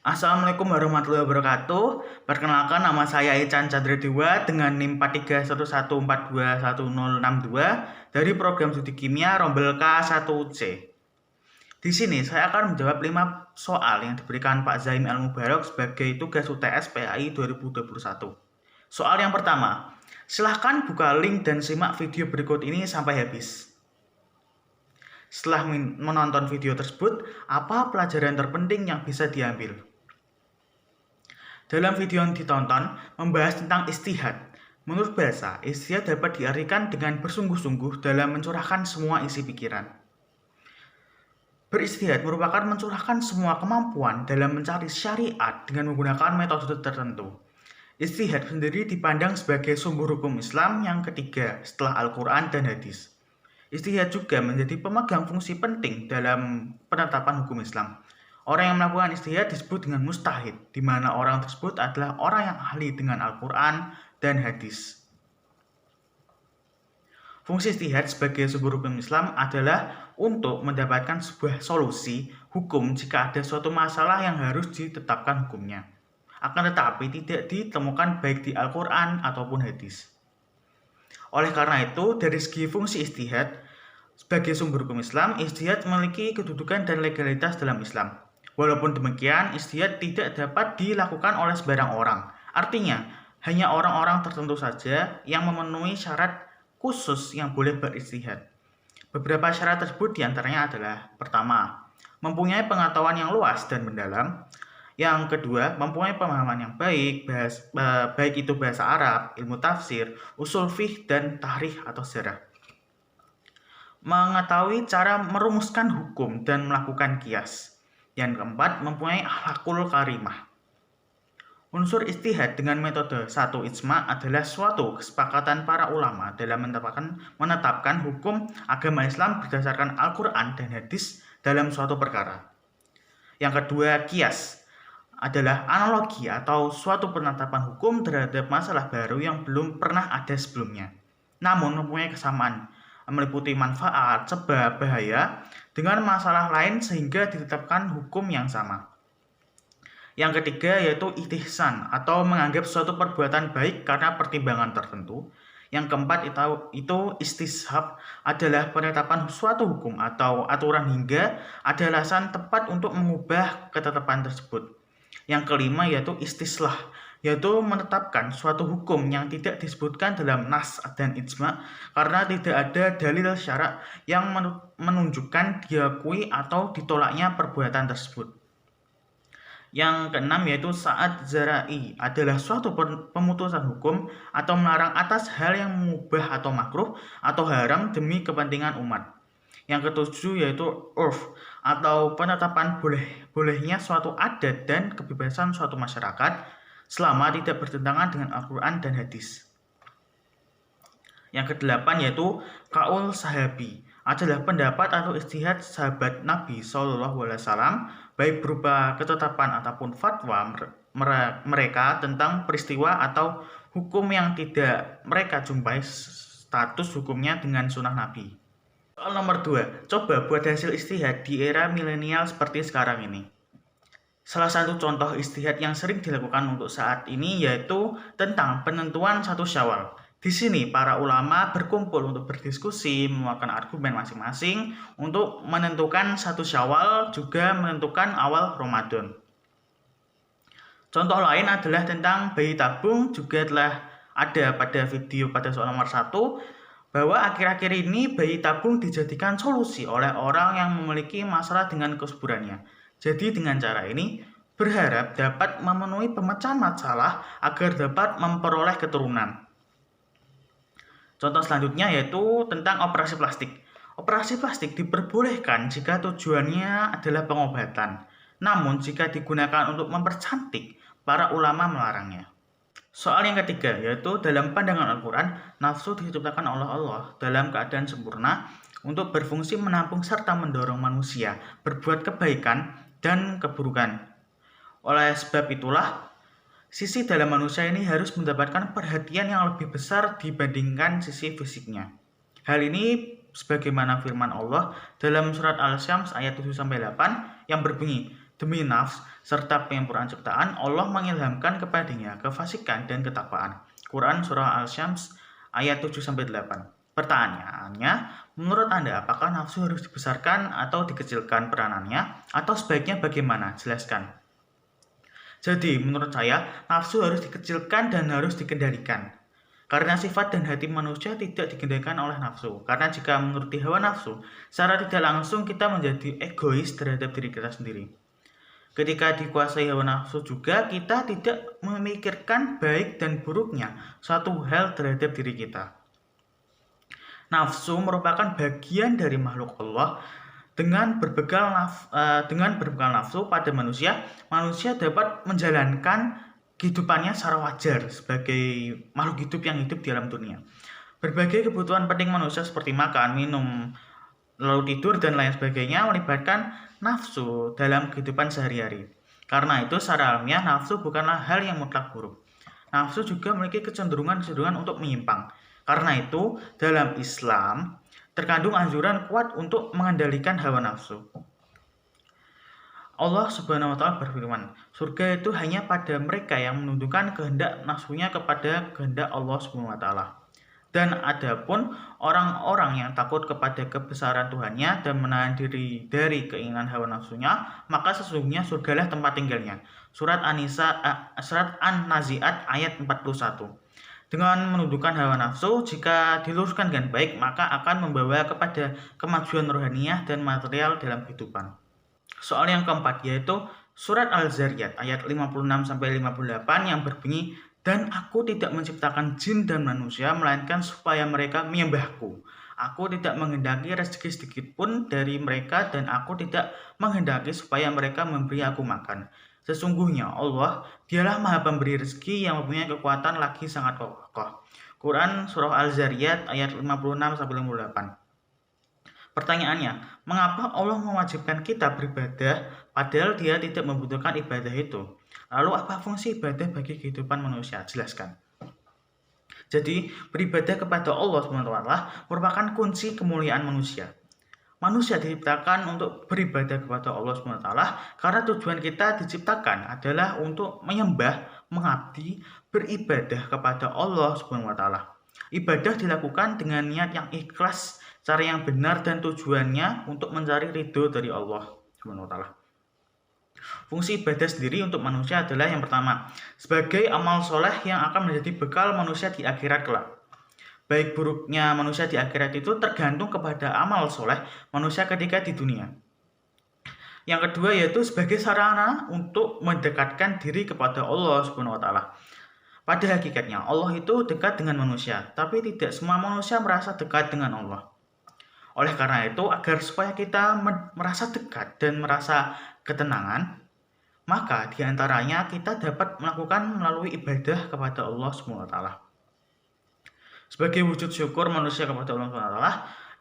Assalamualaikum warahmatullahi wabarakatuh. Perkenalkan, nama saya Ican Chandra dengan NIM 4311421062 dari program studi kimia Rombel K1C. Di sini saya akan menjawab 5 soal yang diberikan Pak Zaim Al Mubarok sebagai tugas UTS PAI 2021. Soal yang pertama, silahkan buka link dan simak video berikut ini sampai habis. Setelah menonton video tersebut, apa pelajaran terpenting yang bisa diambil? Dalam video yang ditonton, membahas tentang istihad. Menurut bahasa, istihad dapat diartikan dengan bersungguh-sungguh dalam mencurahkan semua isi pikiran. Beristihad merupakan mencurahkan semua kemampuan dalam mencari syariat dengan menggunakan metode tertentu. Istihad sendiri dipandang sebagai sumber hukum Islam yang ketiga setelah Al-Quran dan hadis. Istihad juga menjadi pemegang fungsi penting dalam penetapan hukum Islam. Orang yang melakukan istihad disebut dengan mujtahid, di mana orang tersebut adalah orang yang ahli dengan Al-Quran dan hadis. Fungsi istihad sebagai sumber hukum Islam adalah untuk mendapatkan sebuah solusi hukum jika ada suatu masalah yang harus ditetapkan hukumnya. Akan tetapi tidak ditemukan baik di Al-Quran ataupun hadis. Oleh karena itu, dari segi fungsi istihad sebagai sumber hukum Islam, istihad memiliki kedudukan dan legalitas dalam Islam. Walaupun demikian, istihad tidak dapat dilakukan oleh sembarang orang. Artinya, hanya orang-orang tertentu saja yang memenuhi syarat khusus yang boleh beristihad. Beberapa syarat tersebut diantaranya adalah: pertama, mempunyai pengetahuan yang luas dan mendalam. Yang kedua, mempunyai pemahaman yang baik, baik itu bahasa Arab, ilmu tafsir, usul fiqh, dan tahrikh atau sejarah. Mengetahui cara merumuskan hukum dan melakukan qiyas. Yang keempat, mempunyai akhlakul karimah. Unsur istihad dengan metode satu ijma adalah suatu kesepakatan para ulama dalam menetapkan hukum agama Islam berdasarkan Al-Quran dan hadis dalam suatu perkara. Yang kedua, qiyas adalah analogi atau suatu penetapan hukum terhadap masalah baru yang belum pernah ada sebelumnya, namun mempunyai kesamaan, meliputi manfaat, sebab, bahaya dengan masalah lain sehingga ditetapkan hukum yang sama. Yang ketiga yaitu istihsan atau menganggap suatu perbuatan baik karena pertimbangan tertentu. Yang keempat itu istishab adalah penetapan suatu hukum atau aturan hingga ada alasan tepat untuk mengubah ketetapan tersebut. Yang kelima yaitu istislah, yaitu menetapkan suatu hukum yang tidak disebutkan dalam nas dan ijma karena tidak ada dalil syarak yang menunjukkan diakui atau ditolaknya perbuatan tersebut. Yang keenam yaitu sa'ad zara'i, adalah suatu pemutusan hukum atau melarang atas hal yang mubah atau makruh atau haram demi kepentingan umat. Yang ketujuh yaitu urf, atau penetapan bolehnya suatu adat dan kebebasan suatu masyarakat selama tidak bertentangan dengan Al-Quran dan hadis. Yang kedelapan yaitu kaul sahabi, adalah pendapat atau istihad sahabat Nabi SAW, baik berupa ketetapan ataupun fatwa mereka tentang peristiwa atau hukum yang tidak mereka jumpai status hukumnya dengan sunnah Nabi. Soal nomor 2, coba buat hasil istihad di era milenial seperti sekarang ini. Salah satu contoh istihad yang sering dilakukan untuk saat ini yaitu tentang penentuan 1 Syawal. Di sini para ulama berkumpul untuk berdiskusi, memakan argumen masing-masing untuk menentukan 1 Syawal, juga menentukan awal Ramadan. Contoh lain adalah tentang bayi tabung, juga telah ada pada video pada soal nomor 1, bahwa akhir-akhir ini bayi tabung dijadikan solusi oleh orang yang memiliki masalah dengan kesuburannya. Jadi dengan cara ini berharap dapat memenuhi pemecahan masalah agar dapat memperoleh keturunan. Contoh selanjutnya yaitu tentang operasi plastik. Operasi plastik diperbolehkan jika tujuannya adalah pengobatan. Namun jika digunakan untuk mempercantik, para ulama melarangnya. Soal yang ketiga yaitu dalam pandangan Al-Quran, nafsu diciptakan oleh Allah dalam keadaan sempurna untuk berfungsi menampung serta mendorong manusia berbuat kebaikan dan keburukan. Oleh sebab itulah, sisi dalam manusia ini harus mendapatkan perhatian yang lebih besar dibandingkan sisi fisiknya. Hal ini sebagaimana firman Allah dalam surat Al-Syams ayat 7-8 yang berbunyi, demi nafs serta penyempurnaan ciptaan, Allah mengilhamkan kepadanya kefasikan dan ketakwaan. Quran Surah Al-Syams ayat 7-8. Pertanyaannya, menurut Anda apakah nafsu harus dibesarkan atau dikecilkan peranannya, atau sebaiknya bagaimana? Jelaskan. Jadi, menurut saya, nafsu harus dikecilkan dan harus dikendalikan. Karena sifat dan hati manusia tidak dikendalikan oleh nafsu. Karena jika menuruti hawa nafsu, secara tidak langsung kita menjadi egois terhadap diri kita sendiri. Ketika dikuasai hawa nafsu juga, kita tidak memikirkan baik dan buruknya suatu hal terhadap diri kita. Nafsu merupakan bagian dari makhluk Allah. Dengan berbekal nafsu pada manusia dapat menjalankan kehidupannya secara wajar sebagai makhluk hidup yang hidup di alam dunia. Berbagai kebutuhan penting manusia seperti makan, minum, lalu tidur, dan lain sebagainya melibatkan nafsu dalam kehidupan sehari-hari. Karena itu, secara alamiah, nafsu bukanlah hal yang mutlak buruk. Nafsu juga memiliki kecenderungan untuk menyimpang. Karena itu, dalam Islam terkandung anjuran kuat untuk mengendalikan hawa nafsu. Allah Subhanahu wa Ta'ala berfirman, surga itu hanya pada mereka yang menundukkan kehendak nafsunya kepada kehendak Allah Subhanahu wa Ta'ala. Dan adapun orang-orang yang takut kepada kebesaran Tuhannya dan menahan diri dari keinginan hawa nafsunya, maka sesungguhnya surgalah tempat tinggalnya. Surat An-Nazi'at ayat 41. Dengan menundukkan hawa nafsu, jika diluruskan dengan baik, maka akan membawa kepada kemajuan rohaniyah dan material dalam kehidupan. Soal yang keempat yaitu surat Al-Zariyat ayat 56-58 yang berbunyi, dan aku tidak menciptakan jin dan manusia melainkan supaya mereka menyembahku. Aku tidak menghendaki rezeki sedikit pun dari mereka, dan aku tidak menghendaki supaya mereka memberi aku makan. Sesungguhnya Allah, dialah maha pemberi rezeki yang mempunyai kekuatan lagi sangat kokoh. Quran Surah Al-Zariyat ayat 56-58. Pertanyaannya, mengapa Allah mewajibkan kita beribadah padahal dia tidak membutuhkan ibadah itu? Lalu apa fungsi ibadah bagi kehidupan manusia? Jelaskan. Jadi, beribadah kepada Allah SWT merupakan kunci kemuliaan manusia. Manusia diciptakan untuk beribadah kepada Allah SWT karena tujuan kita diciptakan adalah untuk menyembah, mengabdi, beribadah kepada Allah SWT. Ibadah dilakukan dengan niat yang ikhlas, cara yang benar, dan tujuannya untuk mencari ridho dari Allah SWT. Fungsi ibadah sendiri untuk manusia adalah yang pertama, sebagai amal soleh yang akan menjadi bekal manusia di akhirat kelak. Baik buruknya manusia di akhirat itu tergantung kepada amal soleh manusia ketika di dunia. Yang kedua yaitu sebagai sarana untuk mendekatkan diri kepada Allah Subhanahu wa Ta'ala. Pada hakikatnya Allah itu dekat dengan manusia, tapi tidak semua manusia merasa dekat dengan Allah. Oleh karena itu, agar supaya kita merasa dekat dan merasa ketenangan, maka diantaranya kita dapat melakukan melalui ibadah kepada Allah Subhanahu wa Ta'ala. Sebagai wujud syukur manusia kepada Allah SWT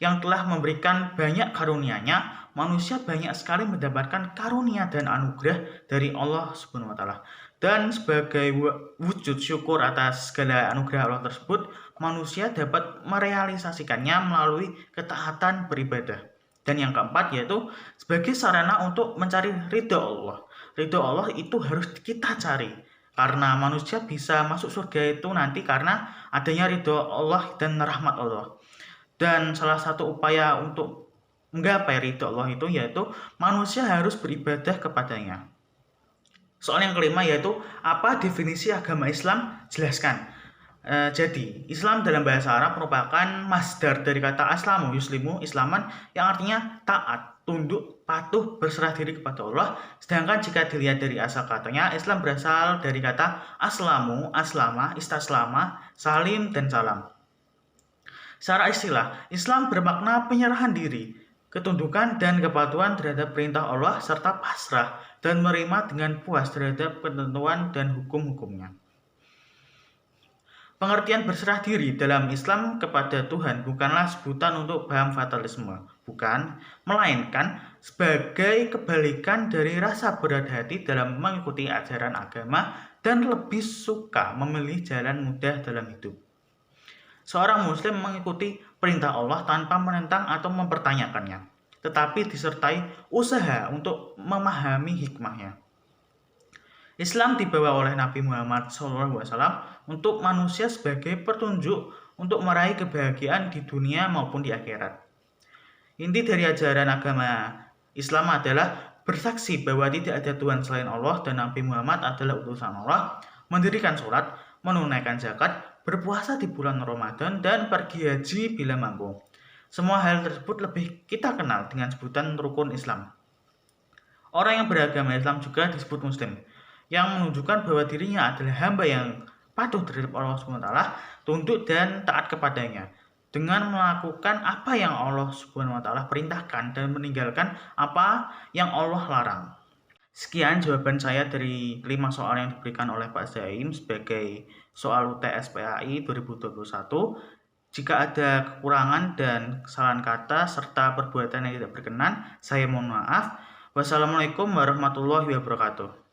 yang telah memberikan banyak karunia-Nya, manusia banyak sekali mendapatkan karunia dan anugerah dari Allah Subhanahu wa Ta'ala. Dan sebagai wujud syukur atas segala anugerah Allah tersebut, manusia dapat merealisasikannya melalui ketaatan beribadah. Dan yang keempat yaitu sebagai sarana untuk mencari ridho Allah. Ridho Allah itu harus kita cari. Karena manusia bisa masuk surga itu nanti karena adanya ridho Allah dan rahmat Allah. Dan salah satu upaya untuk menggapai ridho Allah itu yaitu manusia harus beribadah kepadanya. Soal yang kelima yaitu apa definisi agama Islam? Jelaskan. Jadi Islam dalam bahasa Arab merupakan masdar dari kata aslamu yuslimu islaman yang artinya taat, tunduk, patuh, berserah diri kepada Allah. Sedangkan jika dilihat dari asal katanya, Islam berasal dari kata aslamu, aslama, istaslama, salim, dan salam. Secara istilah, Islam bermakna penyerahan diri, ketundukan dan kepatuhan terhadap perintah Allah, serta pasrah dan menerima dengan puas terhadap ketentuan dan hukum-hukumnya. Pengertian berserah diri dalam Islam kepada Tuhan bukanlah sebutan untuk paham fatalisme, bukan, melainkan sebagai kebalikan dari rasa berat hati dalam mengikuti ajaran agama dan lebih suka memilih jalan mudah dalam hidup. Seorang muslim mengikuti perintah Allah tanpa menentang atau mempertanyakannya. tetapi disertai usaha untuk memahami hikmahnya. Islam dibawa oleh Nabi Muhammad SAW untuk manusia sebagai petunjuk untuk meraih kebahagiaan di dunia maupun di akhirat. Inti dari ajaran agama Islam adalah bersaksi bahwa tidak ada Tuhan selain Allah dan Nabi Muhammad adalah utusan Allah, mendirikan sholat, menunaikan zakat, berpuasa di bulan Ramadan, dan pergi haji bila mampu. Semua hal tersebut lebih kita kenal dengan sebutan rukun Islam. Orang yang beragama Islam juga disebut Muslim, yang menunjukkan bahwa dirinya adalah hamba yang patuh terhadap Allah SWT, tunduk dan taat kepadanya, dengan melakukan apa yang Allah SWT perintahkan dan meninggalkan apa yang Allah larang. Sekian jawaban saya dari 5 soal yang diberikan oleh Pak Zaim sebagai soal UTS PAI 2021. Jika ada kekurangan dan kesalahan kata serta perbuatan yang tidak berkenan, saya mohon maaf. Wassalamualaikum warahmatullahi wabarakatuh.